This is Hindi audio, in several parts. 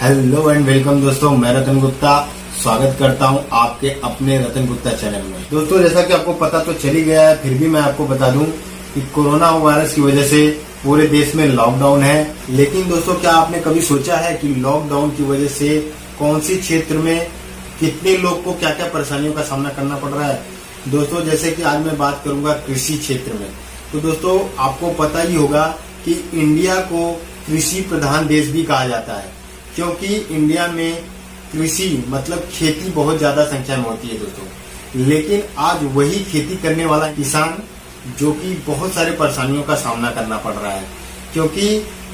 हेलो एंड वेलकम दोस्तों, मैं रतन गुप्ता स्वागत करता हूं आपके अपने रतन गुप्ता चैनल में। दोस्तों, जैसा कि आपको पता तो चल ही गया है, फिर भी मैं आपको बता दूं कि कोरोना वायरस की वजह से पूरे देश में लॉकडाउन है। लेकिन दोस्तों, क्या आपने कभी सोचा है कि लॉकडाउन की वजह से कौन सी क्षेत्र में कितने लोग को क्या क्या परेशानियों का सामना करना पड़ रहा है। दोस्तों, जैसे कि आज मैं बात करूंगा कृषि क्षेत्र में। तो दोस्तों, आपको पता ही होगा कि इंडिया को कृषि प्रधान देश भी कहा जाता है, क्योंकि इंडिया में कृषि मतलब खेती बहुत ज्यादा संख्या में होती है दोस्तों। लेकिन आज वही खेती करने वाला किसान जो कि बहुत सारे परेशानियों का सामना करना पड़ रहा है, क्योंकि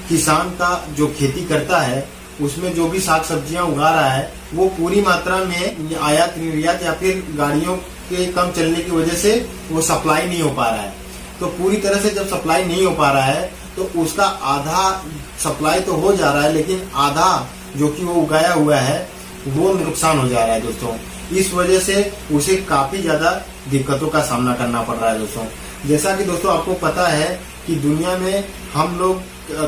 किसान का जो खेती करता है उसमें जो भी साग सब्जियां उगा रहा है वो पूरी मात्रा में आयात निर्यात या फिर गाड़ियों के कम चलने की वजह से वो सप्लाई नहीं हो पा रहा है। तो पूरी तरह से जब सप्लाई नहीं हो पा रहा है तो उसका आधा सप्लाई तो हो जा रहा है, लेकिन आधा जो कि वो उगाया हुआ है वो नुकसान हो जा रहा है दोस्तों। इस वजह से उसे काफी ज्यादा दिक्कतों का सामना करना पड़ रहा है दोस्तों। जैसा कि दोस्तों आपको पता है कि दुनिया में हम लोग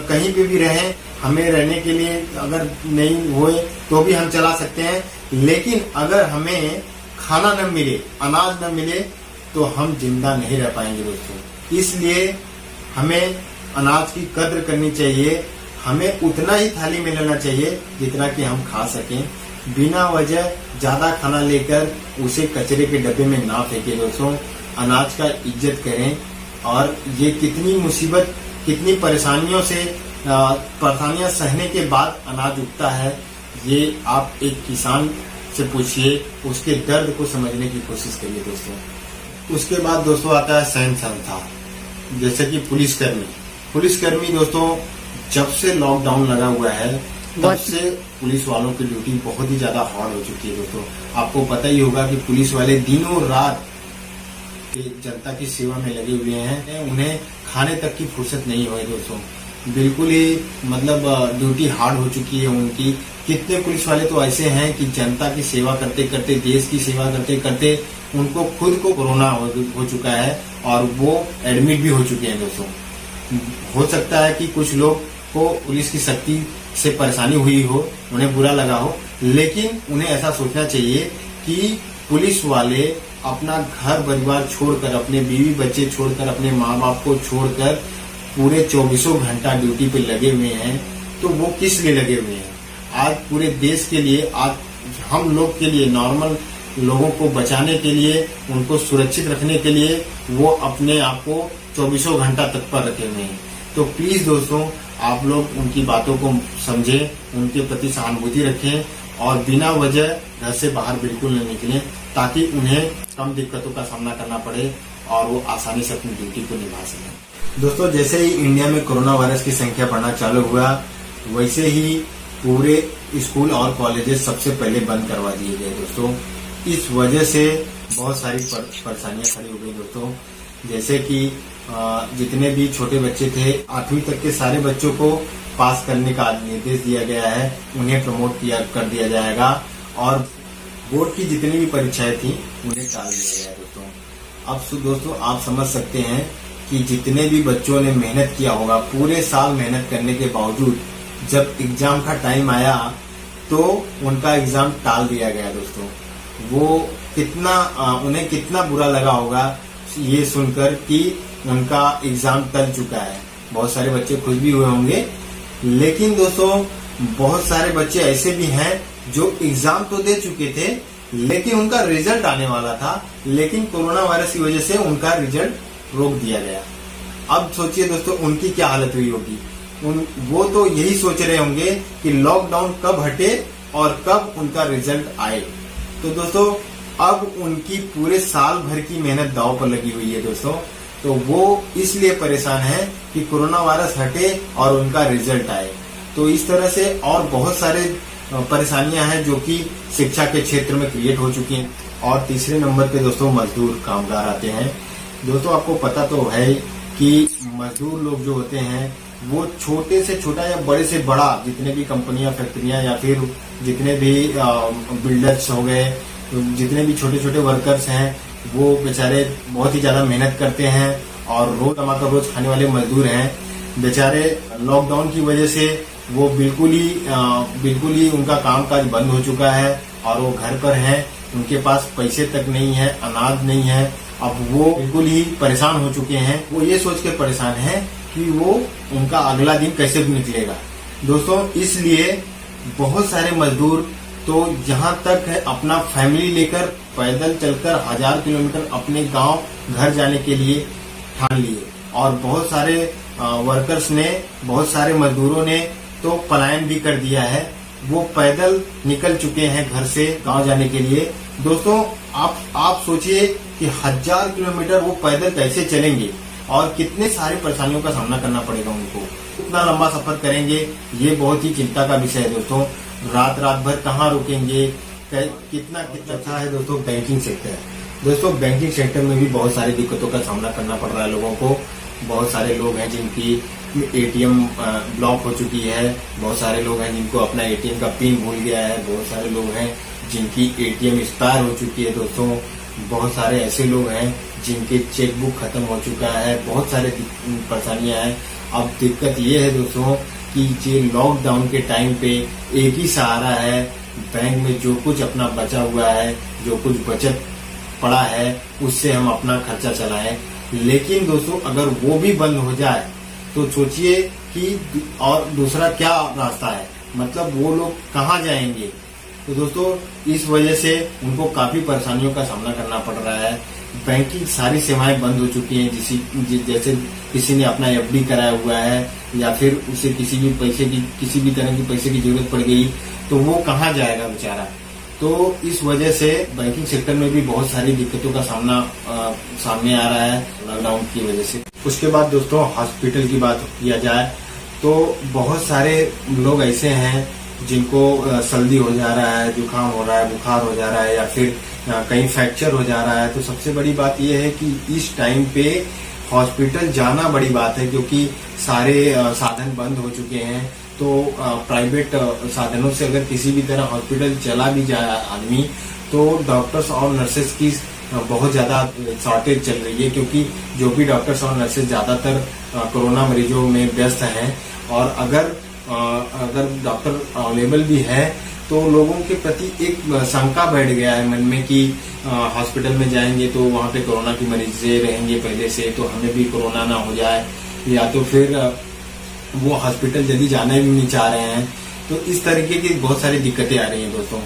कहीं पे भी रहें, हमें रहने के लिए अगर नहीं होए तो भी हम चला सकते हैं, लेकिन अगर हमें खाना न मिले, अनाज न मिले तो हम जिंदा नहीं रह पाएंगे दोस्तों। इसलिए हमें अनाज की कद्र करनी चाहिए, हमें उतना ही थाली में लेना चाहिए जितना कि हम खा सकें। बिना वजह ज्यादा खाना लेकर उसे कचरे के डब्बे में ना फेंके दोस्तों। अनाज का इज्जत करें। और ये कितनी मुसीबत, कितनी परेशानियों सहने के बाद अनाज उगता है, ये आप एक किसान से पूछिए, उसके दर्द को समझने की कोशिश करिए दोस्तों। उसके बाद दोस्तों आता है सहन संस्था, जैसे कि पुलिसकर्मी दोस्तों, जब से लॉकडाउन लगा हुआ है तब से पुलिस वालों की ड्यूटी बहुत ही ज्यादा हार्ड हो चुकी है दोस्तों। आपको पता ही होगा कि पुलिस वाले दिनों रात जनता की सेवा में लगे हुए हैं, उन्हें खाने तक की फुर्सत नहीं हुई दोस्तों। बिल्कुल ही मतलब ड्यूटी हार्ड हो चुकी है उनकी। कितने पुलिस वाले तो ऐसे हैं कि जनता की सेवा करते करते, देश की सेवा करते करते उनको खुद को कोरोना हो चुका है और वो एडमिट भी हो चुके हैं दोस्तों। हो सकता है कि कुछ लोग को पुलिस की सख्ती से परेशानी हुई हो, उन्हें बुरा लगा हो, लेकिन उन्हें ऐसा सोचना चाहिए कि पुलिस वाले अपना घर परिवार छोड़कर, अपने बीवी बच्चे छोड़कर, अपने माँ बाप को छोड़कर पूरे 24 घंटा ड्यूटी पे लगे हुए हैं। तो वो किस लिए लगे हुए हैं? आज पूरे देश के लिए, आज हम लोग के लिए, नॉर्मल लोगों को बचाने के लिए, उनको सुरक्षित रखने के लिए वो अपने आप को 24 घंटा तत्पर रखे हुए हैं। तो प्लीज दोस्तों, आप लोग उनकी बातों को समझें, उनके प्रति सहानुभूति रखें और बिना वजह घर से बाहर बिल्कुल न निकलें, ताकि उन्हें कम दिक्कतों का सामना करना पड़े और वो आसानी से अपनी ड्यूटी को निभा सकें। दोस्तों, जैसे ही इंडिया में कोरोना वायरस की संख्या बढ़ना चालू हुआ, वैसे ही पूरे स्कूल और कॉलेजेस सबसे पहले बंद करवा दिए गए दोस्तों। इस वजह से बहुत सारी परेशानियां खड़ी हो गई दोस्तों। जैसे कि जितने भी छोटे बच्चे थे, 8वीं तक के सारे बच्चों को पास करने का निर्देश दिया गया है, उन्हें प्रमोट कर दिया जाएगा और बोर्ड की जितनी भी परीक्षाएं थी उन्हें टाल दिया गया दोस्तों। अब दोस्तों आप समझ सकते हैं कि जितने भी बच्चों ने मेहनत किया होगा, पूरे साल मेहनत करने के बावजूद जब एग्जाम का टाइम आया तो उनका एग्जाम टाल दिया गया दोस्तों। वो उन्हें कितना बुरा लगा होगा ये सुनकर कि उनका एग्जाम टल चुका है। बहुत सारे बच्चे खुश भी हुए होंगे, लेकिन दोस्तों बहुत सारे बच्चे ऐसे भी हैं जो एग्जाम तो दे चुके थे, लेकिन उनका रिजल्ट आने वाला था, लेकिन कोरोना वायरस की वजह से उनका रिजल्ट रोक दिया गया। अब सोचिए दोस्तों उनकी क्या हालत हुई होगी। वो तो यही सोच रहे होंगे कि लॉकडाउन कब हटे और कब उनका रिजल्ट आए। तो दोस्तों अब उनकी पूरे साल भर की मेहनत दांव पर लगी हुई है दोस्तों। तो वो इसलिए परेशान है कि कोरोना वायरस हटे और उनका रिजल्ट आए। तो इस तरह से और बहुत सारे परेशानियां हैं जो कि शिक्षा के क्षेत्र में क्रिएट हो चुकी हैं। और तीसरे नंबर पे दोस्तों मजदूर कामगार आते हैं। दोस्तों आपको पता तो है कि मजदूर लोग जो होते हैं वो छोटे से छोटा या बड़े से बड़ा, जितने भी कंपनियां, फैक्ट्रियां या फिर जितने भी बिल्डर्स हो गए, जितने भी छोटे छोटे वर्कर्स हैं, वो बेचारे बहुत ही ज्यादा मेहनत करते हैं और रोज कमाकर रोज खाने वाले मजदूर हैं। बेचारे लॉकडाउन की वजह से वो बिल्कुल ही उनका कामकाज बंद हो चुका है और वो घर पर हैं। उनके पास पैसे तक नहीं है, अनाज नहीं है। अब वो बिल्कुल ही परेशान हो चुके हैं। वो ये सोच के परेशान है कि वो उनका अगला दिन कैसे निकलेगा। दोस्तों, इसलिए बहुत सारे मजदूर तो यहाँ तक है अपना फैमिली लेकर पैदल चलकर 1000 किलोमीटर अपने गांव घर जाने के लिए ठान लिए। और बहुत सारे वर्कर्स ने, बहुत सारे मजदूरों ने तो पलायन भी कर दिया है। वो पैदल निकल चुके हैं घर से गांव जाने के लिए। दोस्तों, आप सोचिए कि 1000 किलोमीटर वो पैदल कैसे चलेंगे और कितने सारी परेशानियों का सामना करना पड़ेगा उनको। इतना लंबा सफर करेंगे, ये बहुत ही चिंता का विषय है दोस्तों। रात भर कहाँ रुकेंगे, कितना अच्छा है दोस्तों बैंकिंग सेक्टर। दोस्तों, बैंकिंग सेक्टर में भी बहुत सारी दिक्कतों का सामना करना पड़ रहा है लोगों को। बहुत सारे लोग हैं जिनकी एटीएम ब्लॉक हो चुकी है। बहुत सारे लोग हैं जिनको अपना एटीएम का पिन भूल गया है। बहुत सारे लोग हैं जिनकी एटीएम एक्सपायर हो चुकी है दोस्तों। बहुत सारे ऐसे लोग हैं जिनके चेकबुक खत्म हो चुका है। बहुत सारे परेशानियां हैं। अब दिक्कत ये है दोस्तों कि ये लॉकडाउन के टाइम पे एक ही सहारा है, बैंक में जो कुछ अपना बचा हुआ है, जो कुछ बचत पड़ा है, उससे हम अपना खर्चा चलाएं। लेकिन दोस्तों, अगर वो भी बंद हो जाए तो सोचिए कि और दूसरा क्या रास्ता है, मतलब वो लोग कहाँ जाएंगे। तो दोस्तों, इस वजह से उनको काफी परेशानियों का सामना करना पड़ रहा है। बैंक की सारी सेवाएं बंद हो चुकी हैं। जैसे किसी ने अपना एफडी कराया हुआ है या फिर उसे किसी भी तरह की पैसे की जरूरत पड़ गई तो वो कहाँ जाएगा बेचारा। तो इस वजह से बैंकिंग सेक्टर में भी बहुत सारी दिक्कतों का सामने आ रहा है लॉकडाउन की वजह से। उसके बाद दोस्तों, हॉस्पिटल की बात किया जाए तो बहुत सारे लोग ऐसे हैं जिनको सर्दी हो जा रहा है, जुकाम हो रहा है, बुखार हो जा रहा है या फिर कहीं फ्रैक्चर हो जा रहा है। तो सबसे बड़ी बात यह है कि इस टाइम पे हॉस्पिटल जाना बड़ी बात है, क्योंकि सारे साधन बंद हो चुके हैं। तो प्राइवेट साधनों से अगर किसी भी तरह हॉस्पिटल चला भी जाए आदमी, तो डॉक्टर्स और नर्सेस की बहुत ज्यादा शॉर्टेज चल रही है, क्योंकि जो भी डॉक्टर्स और नर्सेस ज्यादातर कोरोना मरीजों में व्यस्त हैं। और अगर डॉक्टर अवेलेबल भी है तो लोगों के प्रति एक शंका बैठ गया है मन में कि हॉस्पिटल में जाएंगे तो वहां पे कोरोना की मरीजें रहेंगे पहले से, तो हमें भी कोरोना ना हो जाए, या तो फिर वो हॉस्पिटल जल्दी जाना भी नहीं चाह रहे हैं। तो इस तरीके की बहुत सारी दिक्कतें आ रही हैं दोस्तों।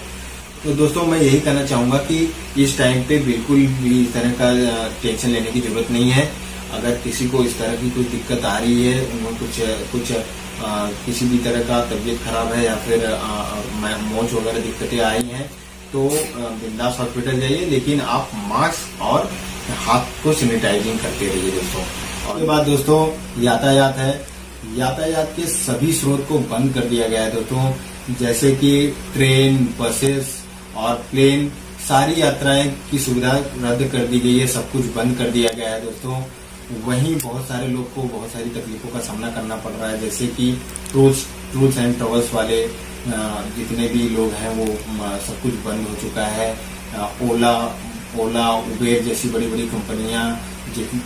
तो दोस्तों, मैं यही कहना चाहूंगा कि इस टाइम पे बिल्कुल भी इस तरह का टेंशन लेने की जरूरत नहीं है। अगर किसी को इस तरह की कोई दिक्कत आ रही है, कुछ किसी भी तरह का तबीयत खराब है या फिर मोच वगैरह दिक्कतें आई हैं, तो बिंदास हॉस्पिटल जाइए, लेकिन आप मास्क और हाथ को सैनिटाइजिंग करते रहिए दोस्तों। और उसके बाद दोस्तों, यातायात है। यातायात के सभी स्रोत को बंद कर दिया गया है दोस्तों, जैसे कि ट्रेन, बसेस और प्लेन, सारी यात्राएं की सुविधा रद्द कर दी गई है। सब कुछ बंद कर दिया गया है दोस्तों। वहीं बहुत सारे लोग को बहुत सारी तकलीफों का सामना करना पड़ रहा है, जैसे कि टूर्स एंड ट्रेवल्स वाले जितने भी लोग हैं वो सब कुछ बंद हो चुका है। ओला, उबेर जैसी बड़ी बड़ी कंपनियां,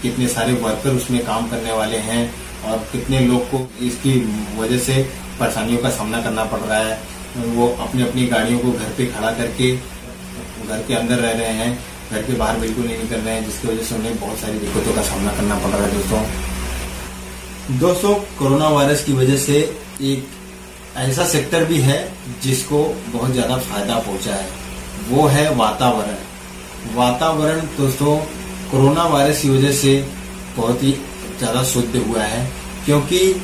कितने सारे वर्कर उसमें काम करने वाले हैं और कितने लोग को इसकी वजह से परेशानियों का सामना करना पड़ रहा है। वो अपनी अपनी गाड़ियों को घर पे खड़ा करके घर के अंदर रह रहे हैं, घर के बाहर बिल्कुल नहीं निकल रहे हैं, जिसकी वजह से उन्हें बहुत सारी दिक्कतों का सामना करना पड़ रहा है दोस्तों। कोरोना वायरस की वजह से एक ऐसा सेक्टर भी है जिसको बहुत ज्यादा फायदा पहुंचा है, वो है वातावरण दोस्तों। कोरोना वायरस की वजह से बहुत ही ज्यादा शुद्ध हुआ है, क्योंकि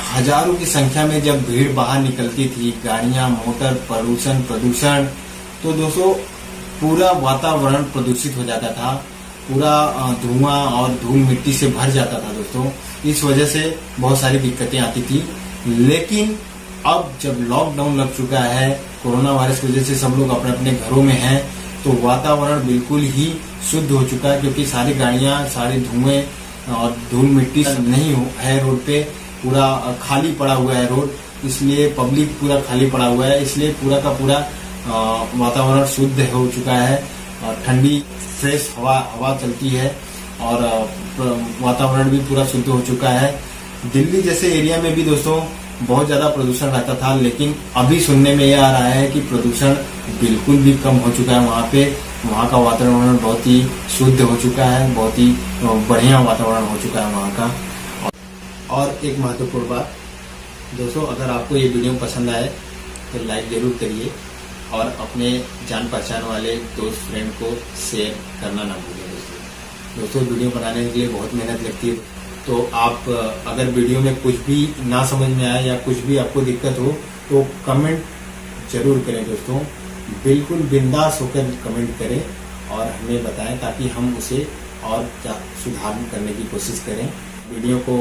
हजारों की संख्या में जब भीड़ बाहर निकलती थी, गाड़ियां, मोटर, प्रदूषण, तो दोस्तों पूरा वातावरण प्रदूषित हो जाता था, पूरा धुआं और धूल मिट्टी से भर जाता था दोस्तों। इस वजह से बहुत सारी दिक्कतें आती थी। लेकिन अब जब लॉकडाउन लग चुका है, कोरोना वायरस की वजह से सब लोग अपने अपने घरों में हैं, तो वातावरण बिल्कुल ही शुद्ध हो चुका है, क्योंकि सारी गाड़ियां, सारे धुएं और धूल मिट्टी नहीं है रोड पे, पूरा खाली पड़ा हुआ है रोड, इसलिए पब्लिक पूरा खाली पड़ा हुआ है, इसलिए पूरा का पूरा वातावरण शुद्ध हो चुका है और ठंडी फ्रेश हवा चलती है और वातावरण भी पूरा शुद्ध हो चुका है। दिल्ली जैसे एरिया में भी दोस्तों बहुत ज्यादा प्रदूषण रहता था, लेकिन अभी सुनने में ये आ रहा है कि प्रदूषण बिल्कुल भी कम हो चुका है वहाँ पे। वहाँ का वातावरण बहुत ही शुद्ध हो चुका है, बहुत ही बढ़िया वातावरण हो चुका है वहाँ का। और एक महत्वपूर्ण बात दोस्तों, अगर आपको ये वीडियो पसंद आए तो लाइक जरूर करिए और अपने जान पहचान वाले दोस्त फ्रेंड को शेयर करना ना भूलें। दोस्तों वीडियो बनाने के लिए बहुत मेहनत लगती है, तो आप अगर वीडियो में कुछ भी ना समझ में आए या कुछ भी आपको दिक्कत हो तो कमेंट जरूर करें दोस्तों, बिल्कुल बिंदास होकर कमेंट करें और हमें बताएं ताकि हम उसे और सुधार करने की कोशिश करें। वीडियो को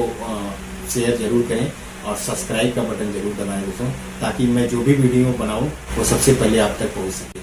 शेयर जरूर करें और सब्सक्राइब का बटन जरूर दबाएं दोस्तों, ताकि मैं जो भी वीडियो बनाऊं वो सबसे पहले आप तक पहुंच सके।